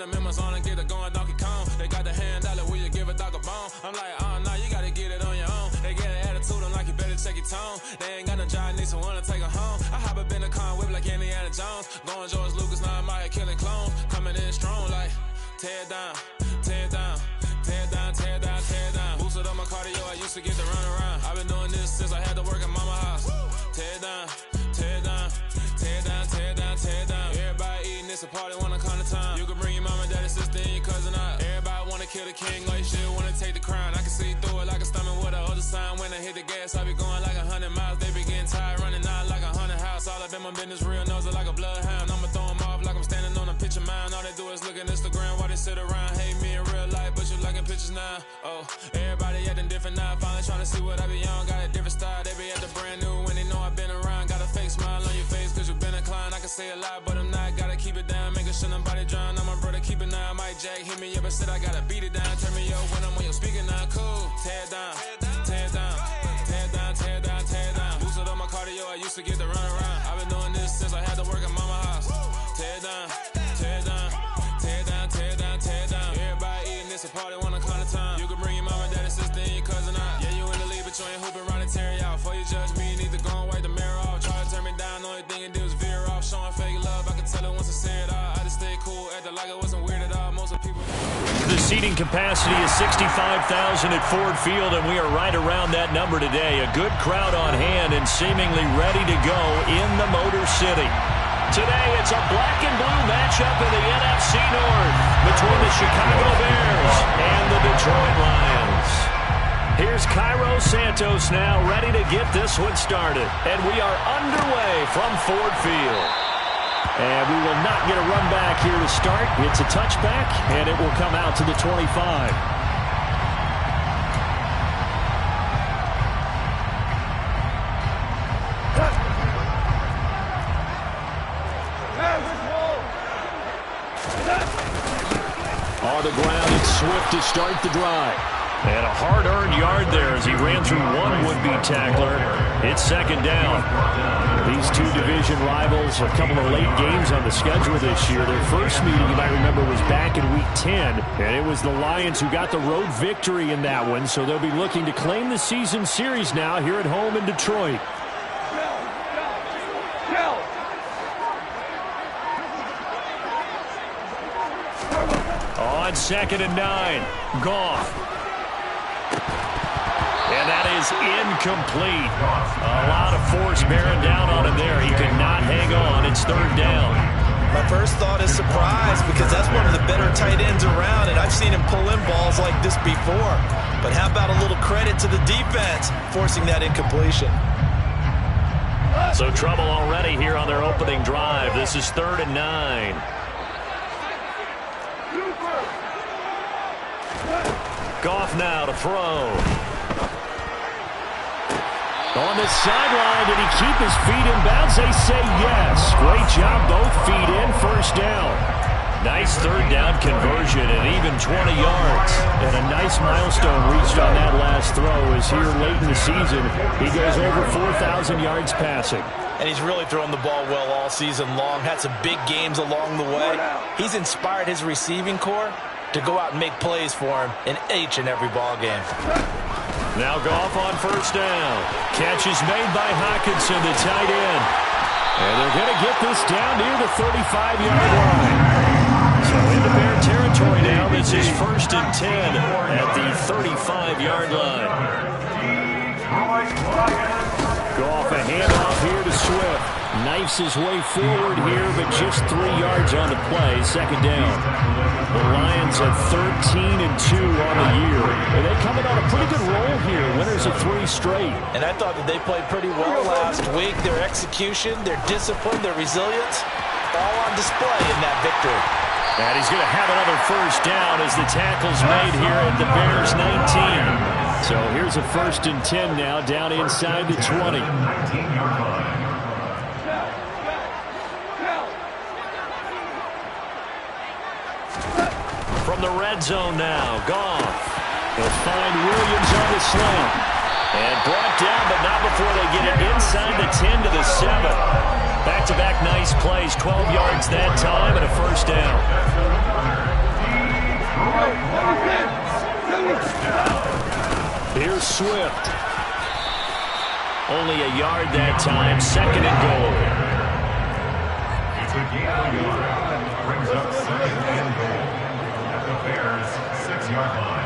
the members on and get it going Donkey Kong. They got the hand dollar, will you give a dog a bone? I'm like, oh no, you gotta get it on your own. They get an attitude, I'm like, you better check your tone. They ain't got no job, need someone to take her home. I hop up in the car, whip like Indiana Jones. Going George Lucas, now I'm out here killing clones. Coming in strong like, tear down, tear down, tear down, tear down, tear down. Boosted up my cardio, I used to get to run around. I've been doing this since I had to work at mama house. Tear down, tear down, tear down, tear down, tear down. Everybody eating, it's a party, wanna come to time. You can bring your mama, daddy, sister, and your cousin out. Everybody wanna kill the king, like shit, wanna take the crown. I can see through it like a stomach with a other sign. When I hit the gas, I be going like 100 miles. They be getting tired, running out like 100 house. All up in my business, real nose it like a bloodhound. I'ma throw them off like I'm standing on a picture mound. All they do is look at Instagram while they sit around. Hate me in real life, but you liking pictures now. Oh, everybody acting different now. Finally trying to see what I be on. Got a different style, they be at the brand new when they know I've been around. Got a fake smile on your face cause you been inclined. I can say a lot, but I'm not. Gotta keep it down, making sure nobody drown. I'm my brother, keep it now. Mike Jack hit me up and said I gotta beat it down. Turn me up when I'm on your speaker now. Cool, tear down, tear down, tear down, tear down, tear down. Boosted up my cardio, I used to get to run around. I've been doing this since I had to work at mama house. Tear down, tear down, tear down, tear down, tear down. Everybody eating, it's a party, wanna come to time. You can bring your mama, daddy, sister, and your cousin out. Yeah, you in the league, but you ain't hooping around and tear you out. Before you judge me, you need to go and wipe the mirror off. Try to turn me down, the only thing you do is veer off. Showing fake love, I can tell it once I say it all. I just stay cool, acting like it wasn't weird at all. Most of people. The seating capacity is 65,000 at Ford Field, and we are right around that number today. A good crowd on hand and seemingly ready to go in the Motor City. Today, it's a black and blue matchup in the NFC North between the Chicago Bears and the Detroit Lions. Here's Cairo Santos now, ready to get this one started. And we are underway from Ford Field. And we will not get a run back here to start. It's a touchback, and it will come out to the 25. On the ground, it's Swift to start the drive. And a hard-earned yard there as he ran through one would-be tackler. It's second down. These two division rivals, a couple of late games on the schedule this year. Their first meeting, you might remember, was back in Week 10. And it was the Lions who got the road victory in that one. So they'll be looking to claim the season series now here at home in Detroit. On 2nd and 9, Goff. And that is incomplete. A lot of force bearing down on him there. He could not hang on. It's third down. My first thought is surprise because that's one of the better tight ends around, and I've seen him pull in balls like this before. But how about a little credit to the defense forcing that incompletion? So trouble already here on their opening drive. This is 3rd and 9. Goff now to throw. On the sideline, did he keep his feet in bounds? They say yes. Great job, both feet in, first down. Nice third down conversion and even 20 yards. And a nice milestone reached on that last throw as here late in the season, he goes over 4,000 yards passing. And he's really thrown the ball well all season long. Had some big games along the way. He's inspired his receiving corps to go out and make plays for him in each and every ball game. Now Goff on first down. Catch is made by Hockenson, the tight end. And they're going to get this down near the 35-yard line. So into Bear territory now. This is 1st and 10 at the 35-yard line. Goff a handoff here to Swift. Knifes his way forward here, but just 3 yards on the play. Second down. The Lions at 13-2 on the year. And they're coming on a pretty good roll here. Winners of 3 straight. And I thought that they played pretty well last week. Their execution, their discipline, their resilience, all on display in that victory. And he's going to have another first down as the tackle's made here at the Bears 19. So here's a 1st and 10 now down inside the 20. From the red zone now, Goff. He'll find Williams on the slant. And brought down, but not before they get it inside the 10 to the 7. Back-to-back nice plays, 12 yards that time, and a first down. Swift. Only a yard that time, 2nd and goal. It's a gain of a yard. Brings up 2nd and goal at the Bears' 6-yard line.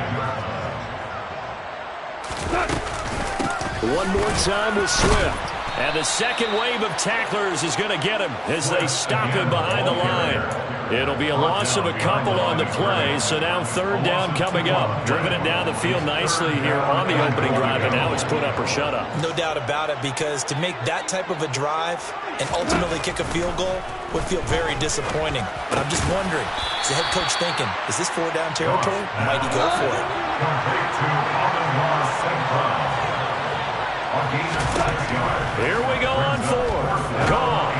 One more time with Swift. And the second wave of tacklers is going to get him as they stop him behind the line. It'll be a loss of a couple on the play, so now 3rd down coming up. Driven it down the field nicely here on the opening drive, and now it's put up or shut up. No doubt about it, because to make that type of a drive and ultimately kick a field goal would feel very disappointing. But I'm just wondering, is the head coach thinking, is this 4-down territory? Might he go for it? Here we go on 4th. Goff.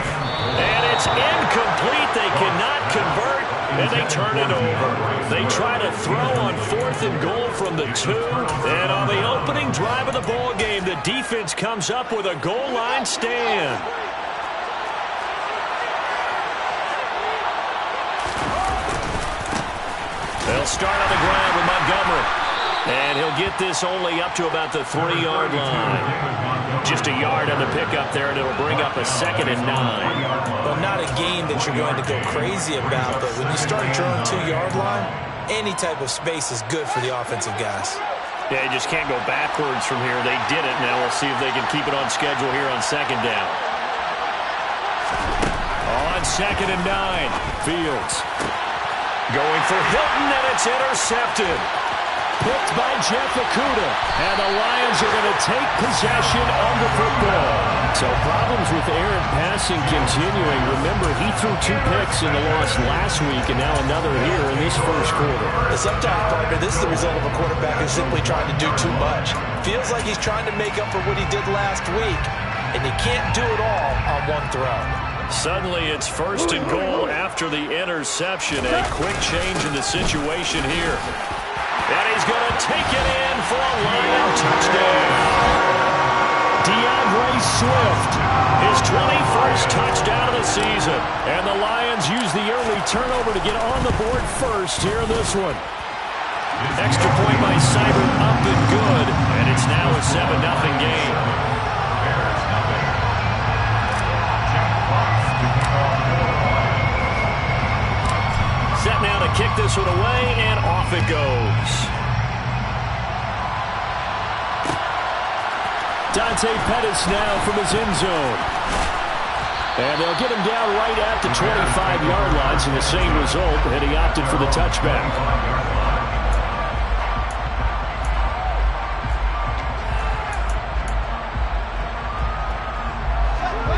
And it's incomplete. They cannot convert, and they turn it over. They try to throw on 4th and goal from the 2. And on the opening drive of the ball game, the defense comes up with a goal line stand. They'll start on the ground with Montgomery. And he'll get this only up to about the 3-yard line. Just a yard on the pickup there, and it'll bring up a 2nd and 9. Well, not a game that you're going to go crazy about, but when you start at your own 2-yard line, any type of space is good for the offensive guys. Yeah, you just can't go backwards from here. They did it. Now we'll see if they can keep it on schedule here on 2nd down. On 2nd and 9, Fields. Going for Hilton, and it's intercepted. Picked by Jeff Okudah. And the Lions are going to take possession of the football. So problems with errant passing continuing. Remember, he threw 2 picks in the loss last week, and now another here in this first quarter. Sometimes, partner, this is the result of a quarterback who's simply trying to do too much. Feels like he's trying to make up for what he did last week, and he can't do it all on one throw. Suddenly, it's 1st and goal after the interception. A quick change in the situation here. And he's going to take it in for a Lion touchdown. DeAndre Swift, his 21st touchdown of the season. And the Lions use the early turnover to get on the board first here in this one. Extra point by Seibert up and good. And it's now a 7-0 game. Set now to kick this one away, and off it goes. Dante Pettis now from his end zone. And they'll get him down right at the 25-yard line, so the same result, and he opted for the touchback.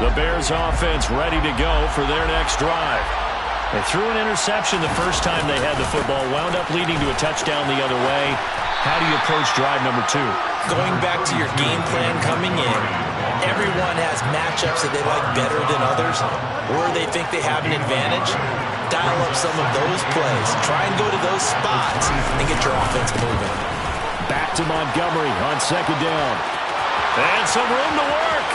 The Bears offense ready to go for their next drive. They threw an interception the first time they had the football, wound up leading to a touchdown the other way. How do you approach drive number 2? Going back to your game plan coming in, everyone has matchups that they like better than others, or they think they have an advantage. Dial up some of those plays. Try and go to those spots and get your offense moving. Back to Montgomery on 2nd down. And some room to work.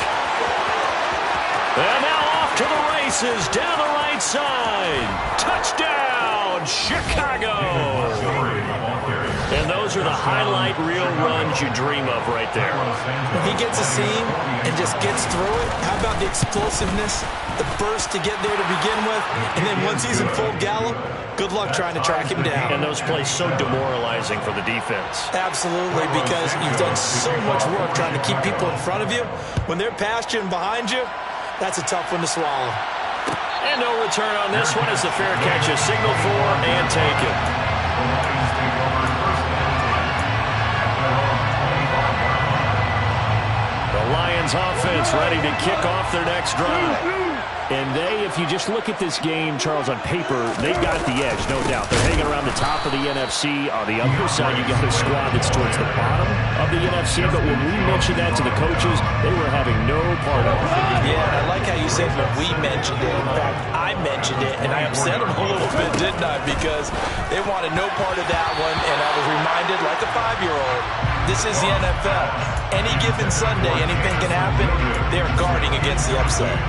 And now off to the races down the right side. Touchdown, Chicago. And those are the highlight reel runs you dream of right there. When he gets a seam and just gets through it, how about the explosiveness, the burst to get there to begin with, and then once he's in full gallop, good luck trying to track him down. And those plays so demoralizing for the defense. Absolutely, because you've done so much work trying to keep people in front of you. When they're past you and behind you, that's a tough one to swallow. And no return on this one as the fair catch is signaled for and taken. The Lions offense ready to kick off their next drive. And they, if you just look at this game, Charles, on paper, they've got the edge, no doubt. They're hanging around the top of the NFC. On the other side, you got a squad that's towards the bottom of the NFC. But when we mentioned that to the coaches, they were having no part of it. Yeah, and I like how you said when we mentioned it. In fact, I mentioned it, and I upset them a little bit, didn't I? Because they wanted no part of that one, and I was reminded, like a 5-year-old, this is the NFL. Any given Sunday, anything can happen. They are guarding against the upset.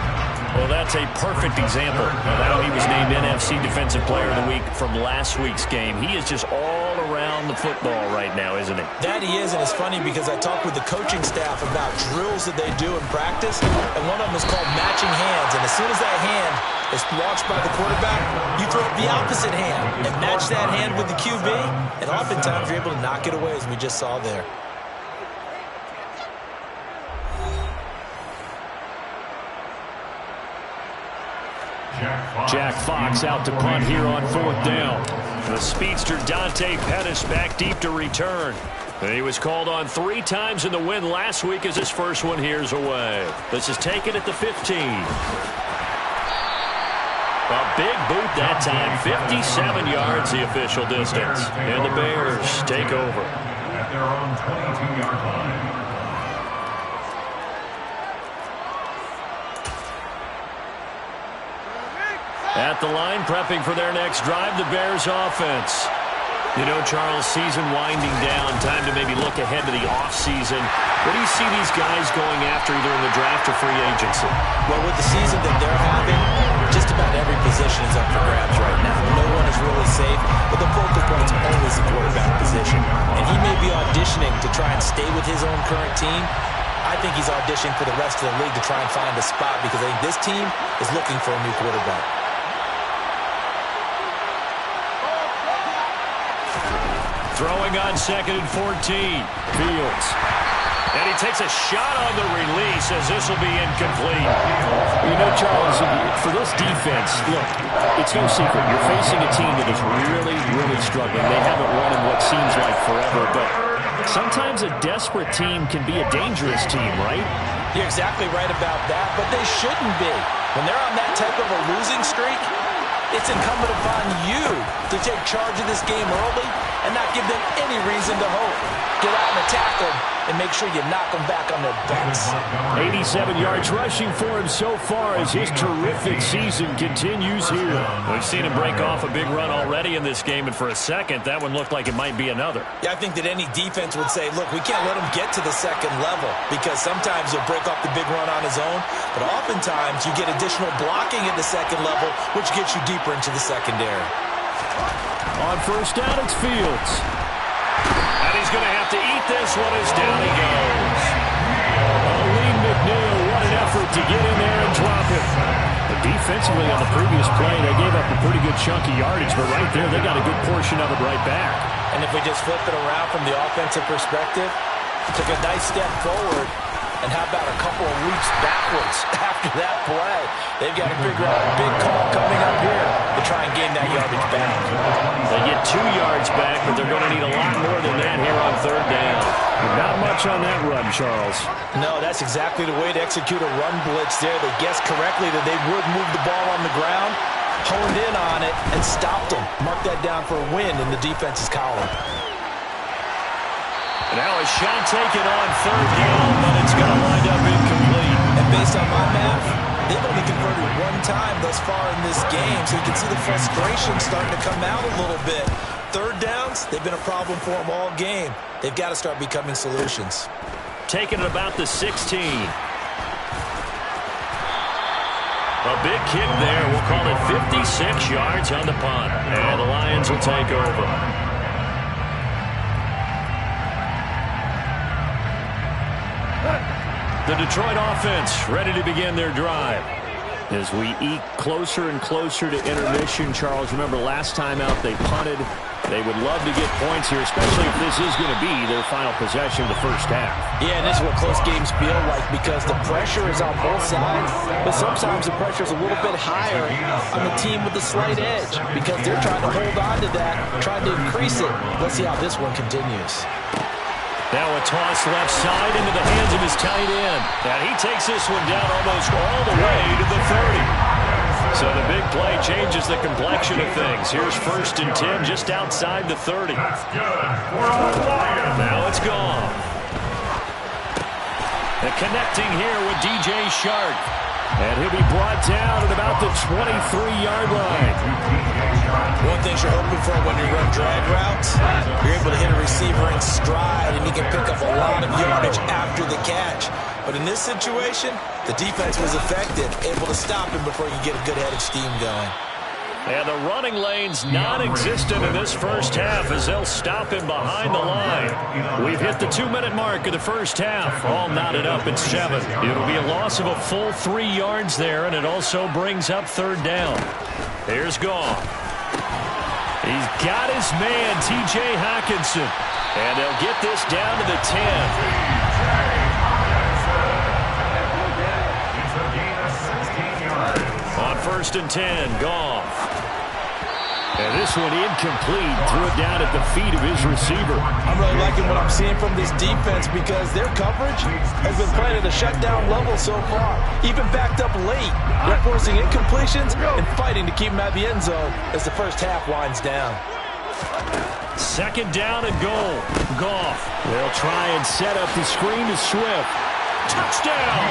Well, that's a perfect example of how he was named NFC Defensive Player of the Week from last week's game. He is just all around the football right now, isn't he? That he is, and it's funny because I talked with the coaching staff about drills that they do in practice, and one of them is called matching hands. And as soon as that hand is launched by the quarterback, you throw up the opposite hand and match that hand with the QB, and oftentimes you're able to knock it away, as we just saw there. Jack Fox out to punt here on 4th down. The speedster Dante Pettis back deep to return. He was called on 3 times in the win last week as his first one here's away. This is taken at the 15. A big boot that time, 57 yards the official distance. And the Bears take over. At their own 22-yard line. At the line, prepping for their next drive, the Bears offense. You know, Charles, season winding down, time to maybe look ahead to the offseason. What do you see these guys going after either in the draft or free agency? Well, with the season that they're having, just about every position is up for grabs right now. No one is really safe, but the focal point's always the quarterback position. And he may be auditioning to try and stay with his own current team. I think he's auditioning for the rest of the league to try and find a spot because I think this team is looking for a new quarterback. Throwing on 2nd and 14. Fields. And he takes a shot on the release as this will be incomplete. You know, Charles, for this defense, look, it's no secret. You're facing a team that is really, really struggling. They haven't won in what seems like forever, but sometimes a desperate team can be a dangerous team, right? You're exactly right about that, but they shouldn't be. When they're on that type of a losing streak, it's incumbent upon you to take charge of this game early and not give them any reason to hope. Get out and attack them and make sure you knock them back on their butts. 87 yards rushing for him so far as his terrific season continues here. We've seen him break off a big run already in this game, and for a second, that one looked like it might be another. Yeah, I think that any defense would say, look, we can't let him get to the second level because sometimes he'll break off the big run on his own, but oftentimes you get additional blocking at the second level, which gets you deeper into the secondary. On 1st down, it's Fields. And he's going to have to eat this one as down he goes. Aleem McNeil, what an effort to get in there and drop it. But defensively on the previous play, they gave up a pretty good chunk of yardage, but right there, they got a good portion of it right back. And if we just flip it around from the offensive perspective, took a nice step forward, and how about a couple of leaps backwards after that play? They've got to figure out a big call coming up here to try and gain that yardage back. They get 2 yards back, but they're going to need a lot more than that here on 3rd down. Not much on that run, Charles. No, that's exactly the way to execute a run blitz there. They guessed correctly that they would move the ball on the ground, honed in on it, and stopped them. Mark that down for a win in the defense's column. Now a shot taken on 3rd down, but it's going to wind up incomplete. And based on my math, they've only converted 1 time thus far in this game, so you can see the frustration starting to come out a little bit. 3rd downs, they've been a problem for them all game. They've got to start becoming solutions. Taking it about the 16. A big kick there. We'll call it 56 yards on the punt. And the Lions will take over. The Detroit offense ready to begin their drive. As we eke closer and closer to intermission, Charles, remember last time out they punted. They would love to get points here, especially if this is going to be their final possession of the first half. Yeah, and this is what close games feel like because the pressure is on both sides, but sometimes the pressure is a little bit higher on the team with the slight edge because they're trying to hold on to that, trying to increase it. Let's see how this one continues. Now a toss left side into the hands of his tight end. And he takes this one down almost all the way to the 30. So the big play changes the complexion of things. Here's 1st and 10 just outside the 30. That's good for the Lions. Now it's gone. And connecting here with DJ Shark. And he'll be brought down at about the 23-yard line. One thing you're hoping for when you run drag routes, you're able to hit a receiver in stride, and he can pick up a lot of yardage after the catch. But in this situation, the defense was effective, able to stop him before you get a good head of steam going. And the running lane's non-existent in this first half as they'll stop him behind the line. We've hit the 2-minute mark of the first half. All knotted up at 7. It'll be a loss of a full 3 yards there, and it also brings up third down. Here's Goff. He's got his man, T.J. Hockenson. And they'll get this down to the 10. On 1st and 10, Goff. And this one incomplete. Threw it down at the feet of his receiver. I'm really liking what I'm seeing from this defense because their coverage has been playing at a shutdown level so far. Even backed up late. They're forcing incompletions and fighting to keep them out of the end zone as the first half winds down. 2nd down and goal. Goff. They'll try and set up the screen to Swift. Touchdown!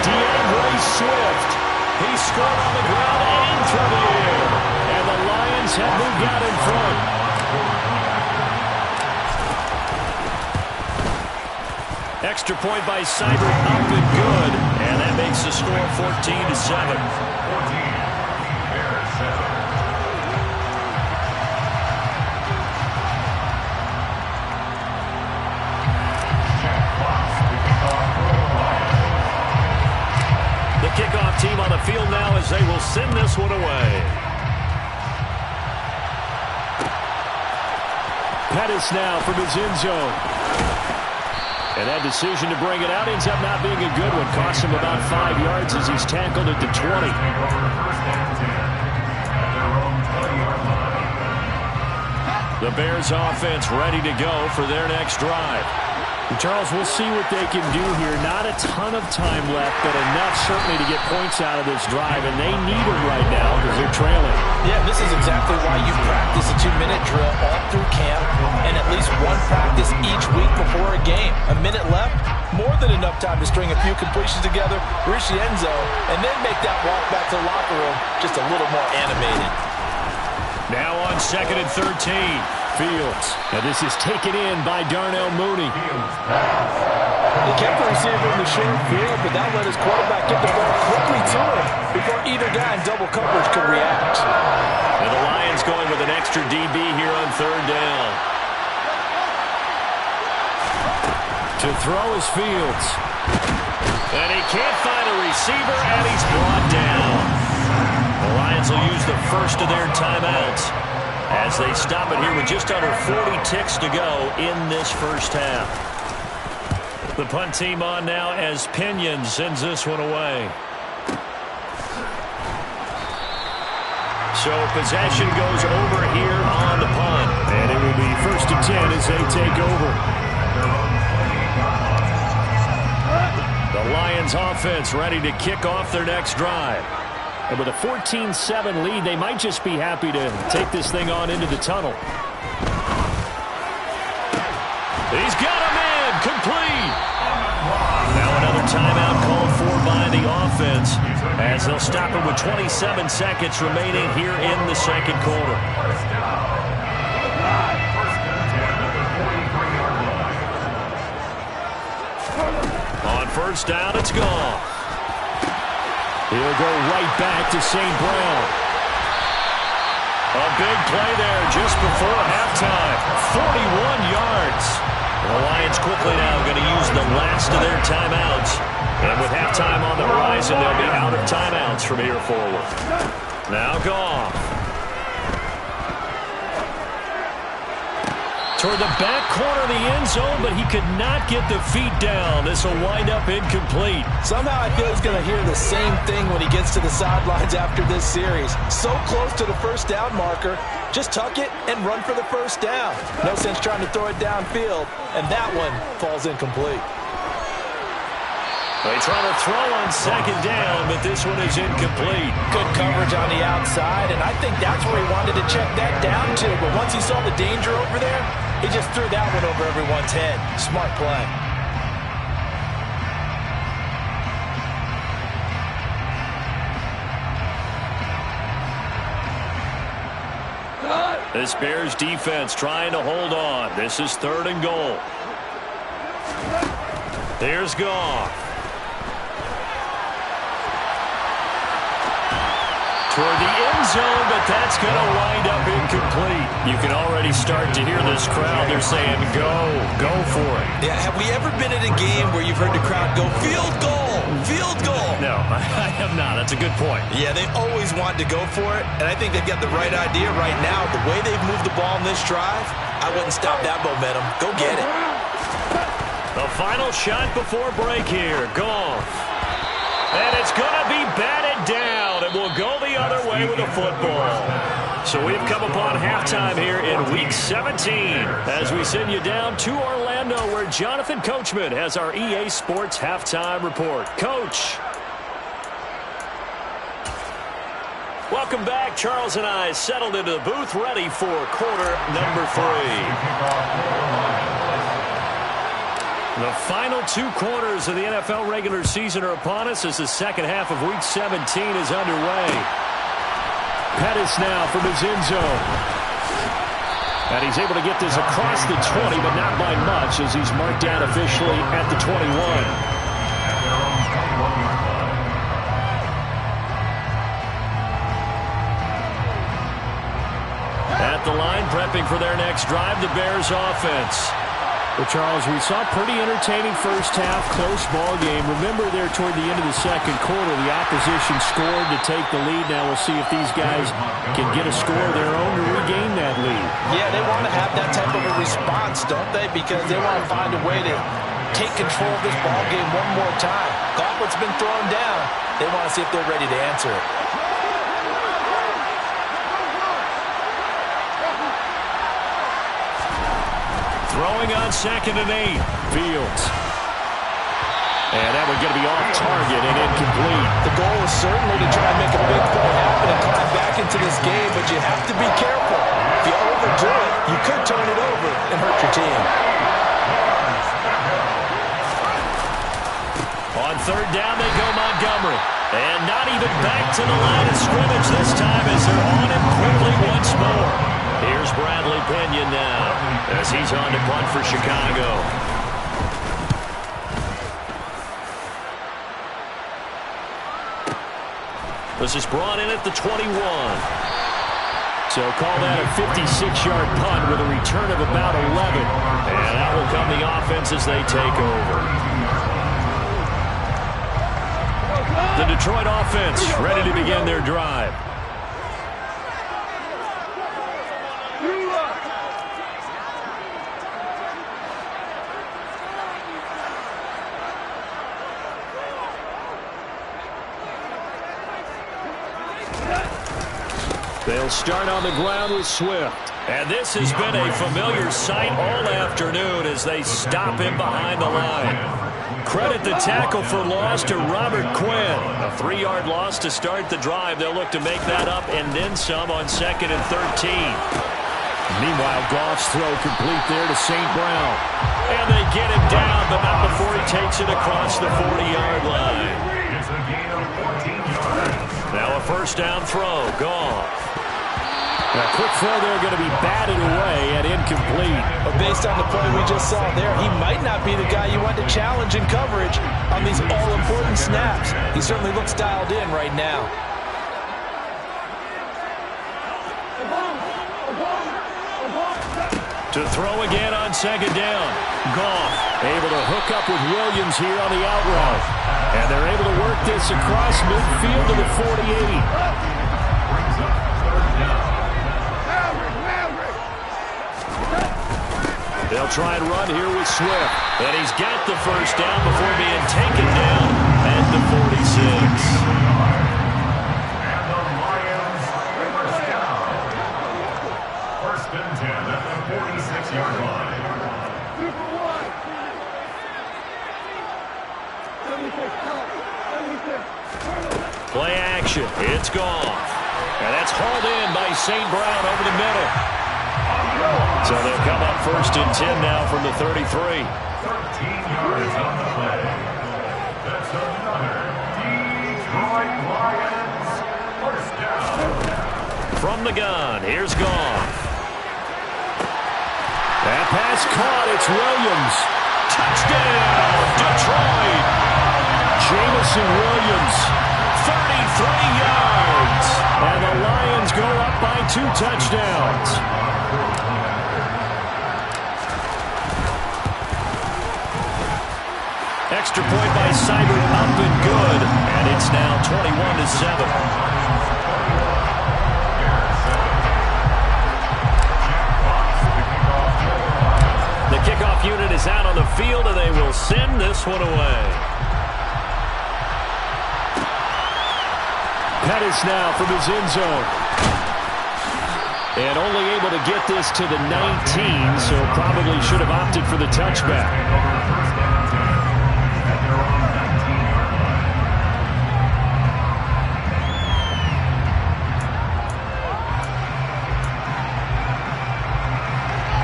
DeAndre Swift. He scored on the ground and through the air. And the Lions have moved out in front. Extra point by Seibert, up and good. And that makes the score 14-7. Kickoff team on the field now as they will send this one away. Pettis now from his end zone. And that decision to bring it out ends up not being a good one. Costs him about 5 yards as he's tackled at the 20. The Bears offense ready to go for their next drive. Charles, we'll see what they can do here. Not a ton of time left, but enough certainly to get points out of this drive, and they need them right now because they're trailing. Yeah, this is exactly why you practice a 2-minute drill all through camp and at least one practice each week before a game. A minute left, more than enough time to string a few completions together, reach the end zone, and then make that walk back to the locker room just a little more animated. Now on 2nd and 13. Fields. And this is taken in by Darnell Mooney. They kept the receiver in the short field, but that let his quarterback get the ball quickly to him before either guy in double coverage could react. And the Lions going with an extra DB here on 3rd down. To throw is Fields. And he can't find a receiver, and he's brought down. The Lions will use the first of their timeouts as they stop it here with just under 40 ticks to go in this first half. The punt team on now as Pinion sends this one away. So possession goes over here on the punt. And it will be 1st and 10 as they take over. The Lions offense ready to kick off their next drive. And with a 14-7 lead, they might just be happy to take this thing on into the tunnel. He's got him in, complete. Now another timeout called for by the offense as they'll stop it with 27 seconds remaining here in the 2nd quarter. On 1st down, it's gone. He'll go right back to St. Brown. A big play there just before halftime. 41 yards. The Lions quickly now going to use the last of their timeouts. And with halftime on the horizon, they'll be out of timeouts from here forward. Now Goff. Toward the back corner of the end zone, but he could not get the feet down. This will wind up incomplete. Somehow I feel he's going to hear the same thing when he gets to the sidelines after this series. So close to the 1st down marker. Just tuck it and run for the 1st down. No sense trying to throw it downfield, and that one falls incomplete. They try to throw on 2nd down, but this one is incomplete. Good coverage on the outside, and I think that's where he wanted to check that down to. But once he saw the danger over there, he just threw that one over everyone's head. Smart play. This Bears defense trying to hold on. This is 3rd and goal. Here's Goff. Toward the end zone, but that's going to wind up incomplete. You can already start to hear this crowd. They're saying, go for it. Yeah, have we ever been at a game where you've heard the crowd go, field goal, field goal? No, I have not. That's a good point. Yeah, they always want to go for it, and I think they've got the right idea right now. The way they've moved the ball in this drive, I wouldn't stop that momentum. Go get it. The final shot before break here. Goff. And it's going to be batted down, and we'll go the other way with the football. So we've come upon halftime here in Week 17 as we send you down to Orlando where Jonathan Coachman has our EA Sports Halftime Report. Coach. Welcome back. Charles and I settled into the booth ready for quarter number 3. The final 2 quarters of the NFL regular season are upon us as the second half of Week 17 is underway. Pettis now from his end zone. And he's able to get this across the 20, but not by much as he's marked down officially at the 21. At the line, prepping for their next drive, the Bears offense. Well, Charles, we saw a pretty entertaining first half, close ball game. Remember there toward the end of the second quarter, the opposition scored to take the lead. Now we'll see if these guys can get a score of their own to regain that lead. Yeah, they want to have that type of a response, don't they? Because they want to find a way to take control of this ball game one more time. Got what's been thrown down. They want to see if they're ready to answer it. Throwing on 2nd and 8. Fields. And that one going to be off target and incomplete. The goal is certainly to try and make a big play happen and climb back into this game, but you have to be careful. If you overdo it, you could turn it over and hurt your team. On 3rd down, they go Montgomery. And not even back to the line of scrimmage this time as they're on him quickly once more. Here's Bradley Pinion now as he's on to punt for Chicago. This is brought in at the 21. So call that a 56-yard punt with a return of about 11. And out will come the offense as they take over. The Detroit offense ready to begin their drive. They'll start on the ground with Swift. And this has been a familiar sight all afternoon as they stop him behind the line. Credit the tackle for loss to Robert Quinn. A 3-yard loss to start the drive. They'll look to make that up and then some on 2nd and 13. Meanwhile, Goff's throw complete there to St. Brown. And they get him down, but not before he takes it across the 40-yard line. Now a first down throw. Goff. A quick throw there going to be batted away and incomplete. But based on the play we just saw there, he might not be the guy you want to challenge in coverage on these all-important snaps. He certainly looks dialed in right now. To throw again on 2nd down. Goff able to hook up with Williams here on the out route. And they're able to work this across midfield to the 48. They'll try and run here with Swift. And he's got the first down before being taken down at the 46. And the Lions first down. 1st and 10 at the 46-yard line. Play action. It's gone. And that's hauled in by St. Brown over the middle. So they'll come up 1st and 10 now from the 33. 13 yards on the play. That's another Detroit Lions first down. From the gun, here's Goff. pass caught. It's Williams. Touchdown, Detroit. Jameson Williams, 33 yards. And the Lions go up by 2 touchdowns. Extra point by Seibert, up and good. And it's now 21-7. The kickoff unit is out on the field, and they will send this one away. Pettis now from his end zone. And only able to get this to the 19, so probably should have opted for the touchback.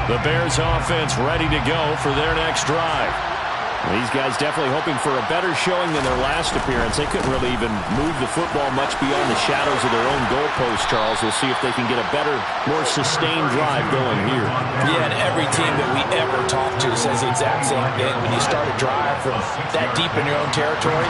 The Bears offense ready to go for their next drive. These guys definitely hoping for a better showing than their last appearance. They couldn't really even move the football much beyond the shadows of their own goalpost, Charles. We'll see if they can get a better, more sustained drive going here. Yeah, and every team that we ever talk to says the exact same thing. When you start a drive from that deep in your own territory,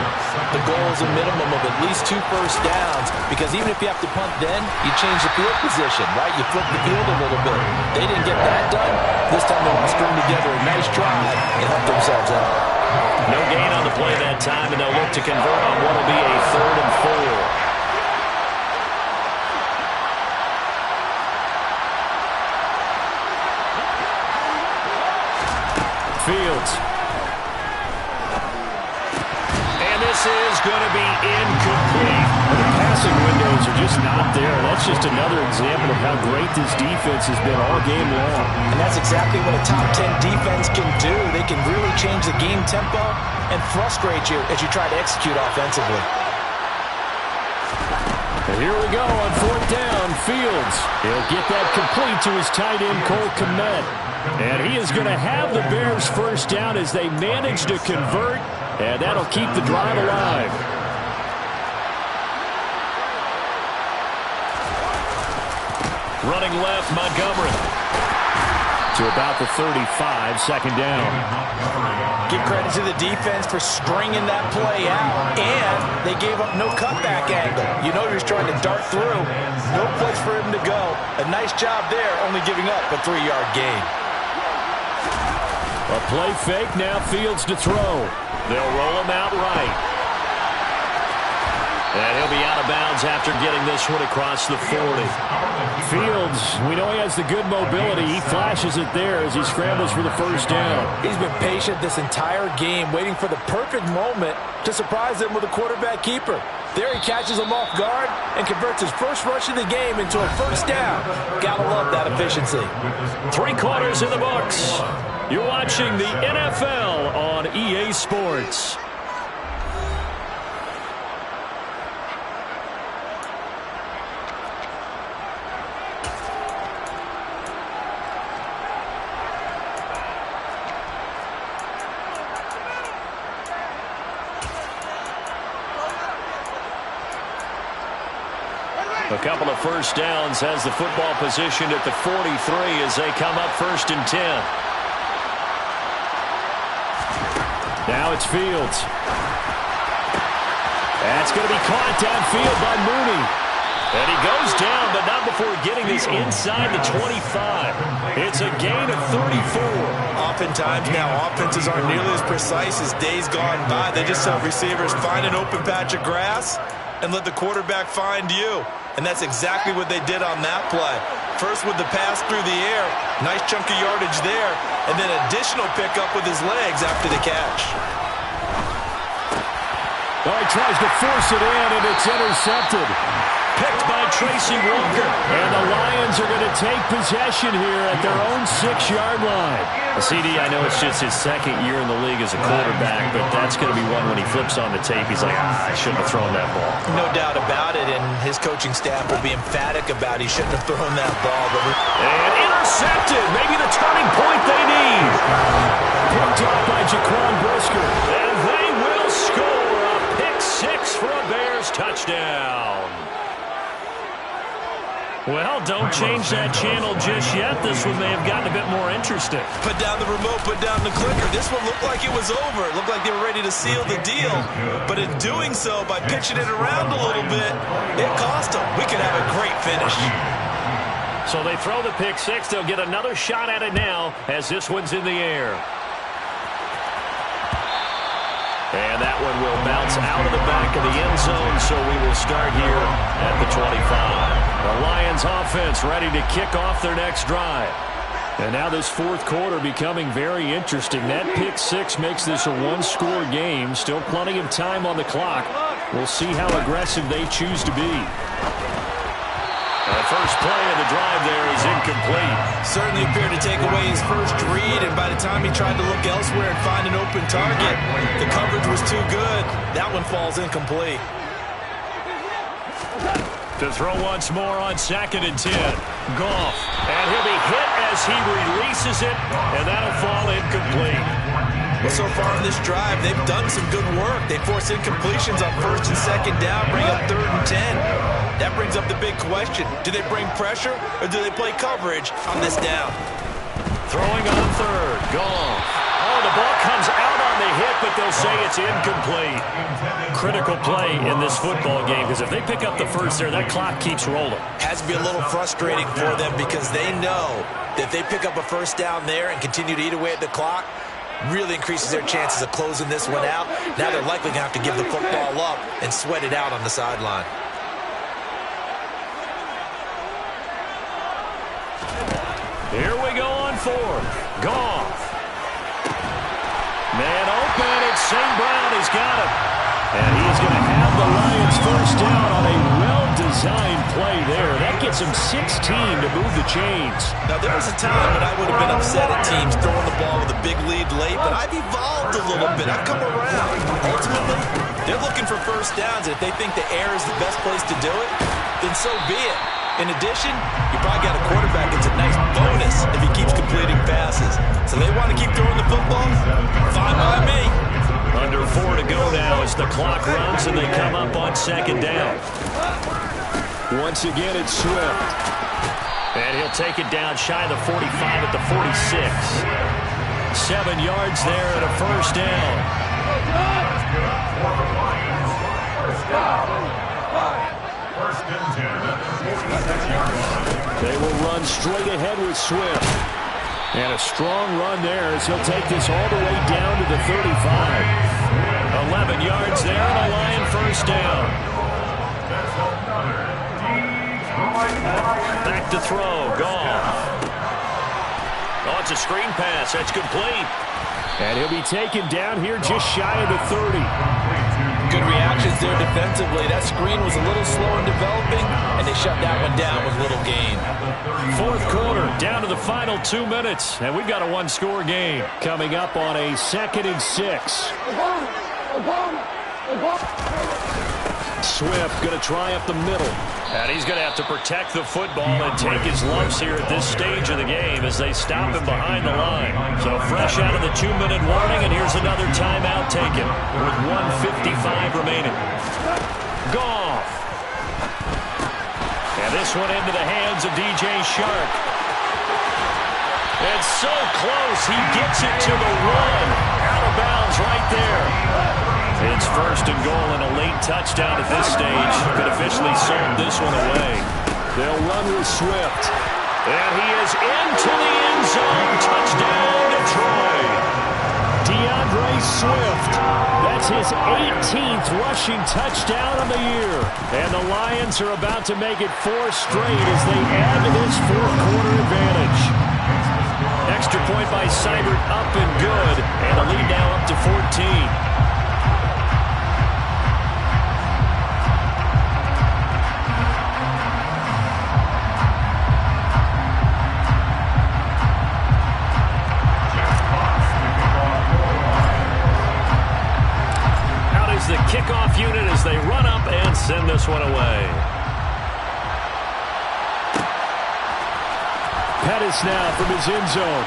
the goal is a minimum of at least 2 first downs, because even if you have to punt then, you change the field position, right? You flip the field a little bit. They didn't get that done. This time they want to string together a nice drive and help themselves out. No gain on the play that time, and they'll look to convert on what will be a 3rd and 4. Fields. And this is going to be incomplete. The passing windows are just not there. That's just another example of how great this defense has been all game long. And that's exactly what a top 10 defense can do. They can really change the game tempo and frustrate you as you try to execute offensively. And here we go on 4th down. Fields. He'll get that complete to his tight end, Cole Kmet. And he is going to have the Bears first down as they manage to convert. And that'll keep the drive alive. Running left, Montgomery. To about the 35, 2nd down. Give credit to the defense for stringing that play out, and they gave up no cutback angle. You know he's trying to dart through. No place for him to go. A nice job there, only giving up a 3-yard gain. A play fake, now Fields to throw. They'll roll him out right. And he'll be out of bounds after getting this one across the 40. Fields, we know he has the good mobility. He flashes it there as he scrambles for the first down. He's been patient this entire game, waiting for the perfect moment to surprise them with a quarterback keeper. There he catches him off guard and converts his first rush of the game into a first down. Gotta love that efficiency. 3 quarters in the books. You're watching the NFL on EA Sports. A couple of first downs has the football positioned at the 43 as they come up 1st and 10. Now it's Fields. That's going to be caught downfield by Mooney. And he goes down, but not before getting this inside the 25. It's a gain of 34. Oftentimes now, offenses aren't nearly as precise as days gone by. They just have receivers find an open patch of grass and let the quarterback find you. And that's exactly what they did on that play. First with the pass through the air, nice chunk of yardage there, and then additional pickup with his legs after the catch. Oh, he tries to force it in, and it's intercepted. Picked by Tracy Walker. And the Lions are going to take possession here at their own 6-yard line. CD, I know it's just his 2nd year in the league as a quarterback, but that's going to be one when he flips on the tape. He's like, I shouldn't have thrown that ball. No doubt about it, and his coaching staff will be emphatic about he shouldn't have thrown that ball. And intercepted. Maybe the turning point they need. Picked up by Jaquan Brisker. And they will score a pick 6 for a Bears touchdown. Well, don't change that channel just yet. This one may have gotten a bit more interesting. Put down the remote, put down the clicker. This one looked like it was over. It looked like they were ready to seal the deal. But in doing so, by pitching it around a little bit, it cost them. We could have a great finish. So they throw the pick six. They'll get another shot at it now as this one's in the air. And that one will bounce out of the back of the end zone, so we will start here at the 25. The Lions offense ready to kick off their next drive. And now this fourth quarter becoming very interesting. That pick six makes this a one-score game. Still plenty of time on the clock. We'll see how aggressive they choose to be. The first play of the drive there is incomplete. Certainly appeared to take away his first read, and by the time he tried to look elsewhere and find an open target, the coverage was too good. That one falls incomplete. To throw once more on 2nd and 10. Goff. And he'll be hit as he releases it, and that'll fall incomplete. Well, so far in this drive, they've done some good work. They force incompletions on 1st and 2nd down, bring up 3rd and 10. That brings up the big question. Do they bring pressure, or do they play coverage on this down? Throwing on 3rd. Goff. Oh, the ball comes out on the hit, but they'll say it's incomplete. Critical play in this football game, because if they pick up the first there, that clock keeps rolling. Has to be a little frustrating for them because they know that if they pick up a first down there and continue to eat away at the clock, really increases their chances of closing this one out. Now they're likely going to have to give the football up and sweat it out on the sideline. Here we go on 4th. Goff. Man open, it's St. Brown. He's got him. And he's going to have the Lions first down on a well-designed play there. That gets him 16 to move the chains. Now, there was a time when I would have been upset at teams throwing the ball with a big lead late, but I've evolved a little bit. I've come around. Ultimately, they're looking for first downs, and if they think the air is the best place to do it, then so be it. In addition, you probably got a quarterback that's a nice bonus if he keeps completing passes. So they want to keep throwing the football? Fine by me. Under 4 to go now as the clock runs and they come up on 2nd down. Once again, it's Swift. And he'll take it down shy of the 45 at the 46. 7 yards there and a first down. They will run straight ahead with Swift. And a strong run there as he'll take this all the way down to the 35. 11 yards there and a Lion first down. Back to throw. Goff. Oh, it's a screen pass. That's complete. And he'll be taken down here just shy of the 30. Good reactions there defensively. That screen was a little slow in developing, and they shut that one down with little gain. Fourth quarter, down to the final 2 minutes, and we've got a one-score game. Coming up on a 2nd and 6. Swift going to try up the middle. And he's going to have to protect the football and take his lumps here at this stage of the game as they stop him behind the line. So fresh out of the 2-minute warning, and here's another timeout taken with 1:55 remaining. Goff. And this one into the hands of DJ Chark. It's so close. He gets it to the 1. Out of bounds right there. It's 1st and goal and a late touchdown at this stage. Could officially sold this one away. They'll run with Swift. And he is into the end zone. Touchdown, Detroit. DeAndre Swift. That's his 18th rushing touchdown of the year. And the Lions are about to make it 4 straight as they add to this fourth quarter advantage. Extra point by Seibert, up and good. And the lead now up to 14. The kickoff unit as they run up and send this one away. Pettis now from his end zone.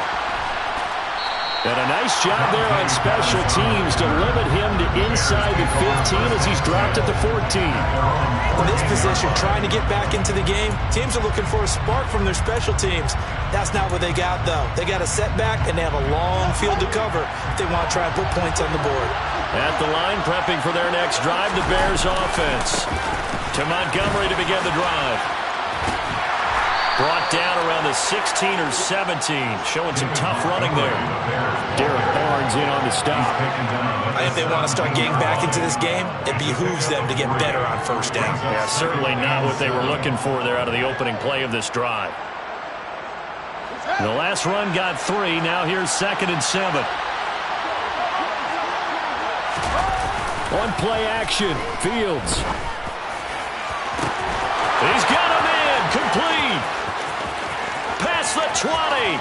And a nice job there on special teams to limit him to inside the 15 as he's dropped at the 14. In this position, trying to get back into the game, teams are looking for a spark from their special teams. That's not what they got, though. They got a setback, and they have a long field to cover if they want to try and put points on the board. At the line, prepping for their next drive, the Bears offense. To Montgomery to begin the drive. Brought down around the 16 or 17, showing some tough running there. Derek Barnes in on the stop. If they want to start getting back into this game, it behooves them to get better on first down. Yeah, certainly not what they were looking for there out of the opening play of this drive. The last run got 3. Now here's 2nd and 7. On play action, Fields. He's got him in, complete. Past the 20.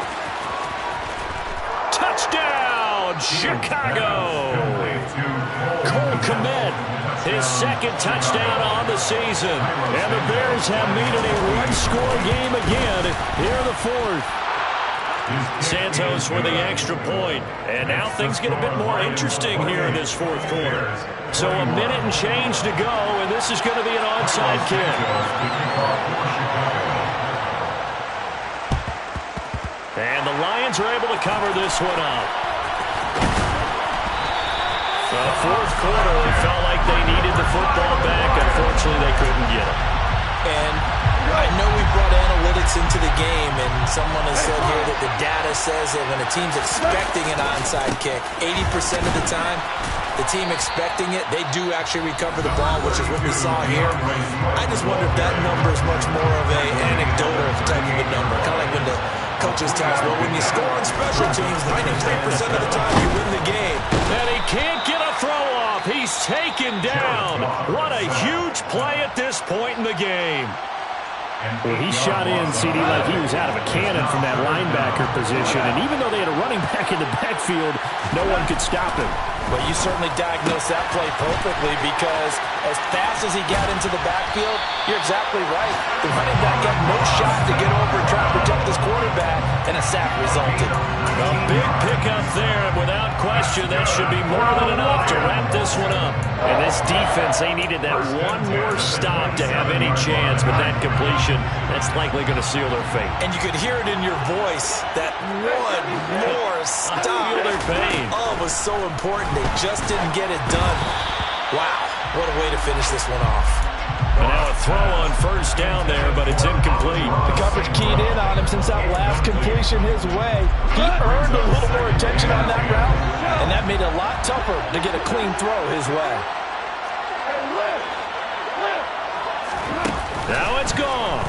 Touchdown, Chicago. Cole Kmet, his 2nd touchdown on the season. And the Bears have made it a one-score game again here in the 4th. Santos with the extra point. And now things get a bit more interesting here in this 4th quarter. So a minute and change to go, and this is going to be an onside kick. And the Lions are able to cover this one up. The 4th quarter, it felt like they needed the football back. Unfortunately, they couldn't get it. And I know we brought analytics into the game, and someone has said here that the data says that when a team's expecting an onside kick, 80% of the time, the team expecting it, they do actually recover the ball, which is what we saw here. I just wonder if that number is much more of an anecdotal type of a number, kind of like when the coaches tell us, well, when you score on special teams, 93% of the time you win the game. And he can't get a throw off. He's taken down. What a huge play at this point in the game. Well, he shot in, CD, like he was out of a cannon from that linebacker position. And even though they had a running back in the backfield, no one could stop him. But you certainly diagnosed that play perfectly, because as fast as he got into the backfield, you're exactly right. The running back got no shot to get over and try to protect this quarterback, and a sack resulted. A big pickup there, and without question, that should be more than enough to wrap this one up. And this defense, they needed that one more stop to have any chance, but that completion, that's likely going to seal their fate. And you could hear it in your voice, that one more stop. I feel their pain. Oh, it was so important. They just didn't get it done. Wow, what a way to finish this one off. And now a throw on first down there, but it's incomplete. The coverage keyed in on him since that last completion his way. He earned a little more attention on that route, and that made it a lot tougher to get a clean throw his way. Now it's gone.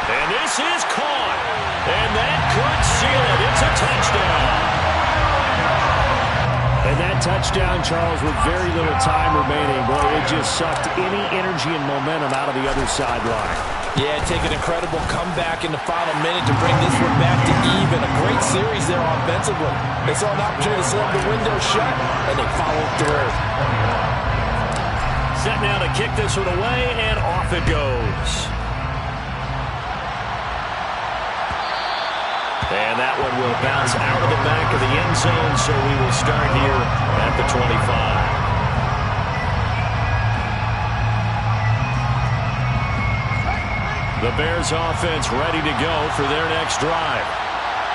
And this is caught. And that could seal it. It's a touchdown. And that touchdown, Charles, with very little time remaining, boy, it just sucked any energy and momentum out of the other sideline. Yeah, take an incredible comeback in the final minute to bring this one back to even. A great series there offensively. They saw an opportunity to slam the window shut, and they followed through. Set now to kick this one away, and off it goes. And that one will bounce out of the back of the end zone, so we will start here at the 25. The Bears offense ready to go for their next drive.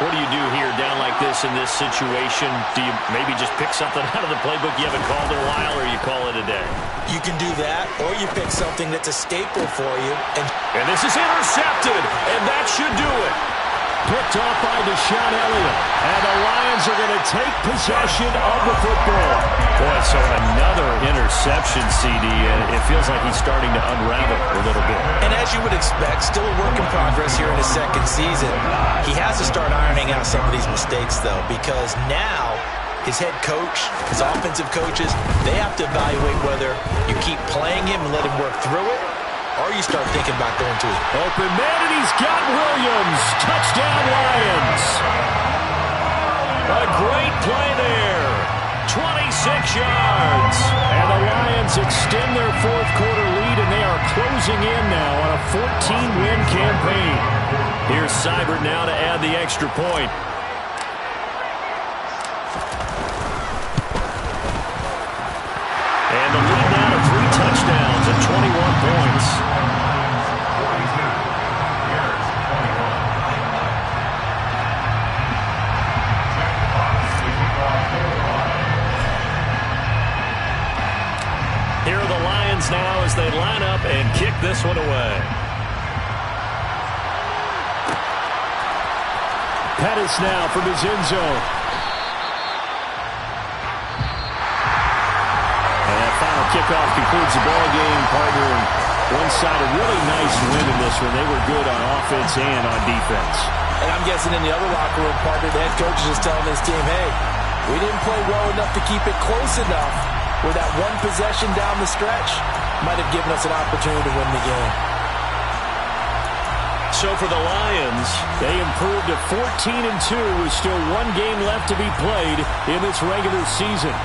What do you do here down like this in this situation? Do you maybe just pick something out of the playbook you haven't called in a while, or you call it a day? You can do that, or you pick something that's a staple for you. And this is intercepted, and that should do it. Picked off by Deshaun Elliott. And the Lions are going to take possession of the football. Boy, so another interception, CD, and it feels like he's starting to unravel a little bit. And as you would expect, still a work in progress here in his second season. He has to start ironing out some of these mistakes, though, because now his head coach, his offensive coaches, they have to evaluate whether you keep playing him and let him work through it, or you start thinking about going to it. Open man, and he's got Williams. Touchdown, Lions. A great play there. 26 yards. And the Lions Lions extend their fourth quarter lead, and they are closing in now on a 14-win campaign. Here's Seibert now to add the extra point. And the lead now to 3 touchdowns and 21 points. Here are the Lions now as they line up and kick this one away. Pettis now from his end zone. And that final kickoff concludes the ball game, partner. And one side a really nice win in this one. They were good on offense and on defense. And I'm guessing in the other locker room, partner, the head coach is just telling this team, hey, we didn't play well enough to keep it close enough where that one possession down the stretch might have given us an opportunity to win the game. So for the Lions, they improved to 14-2 with still one game left to be played in this regular season.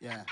Yeah.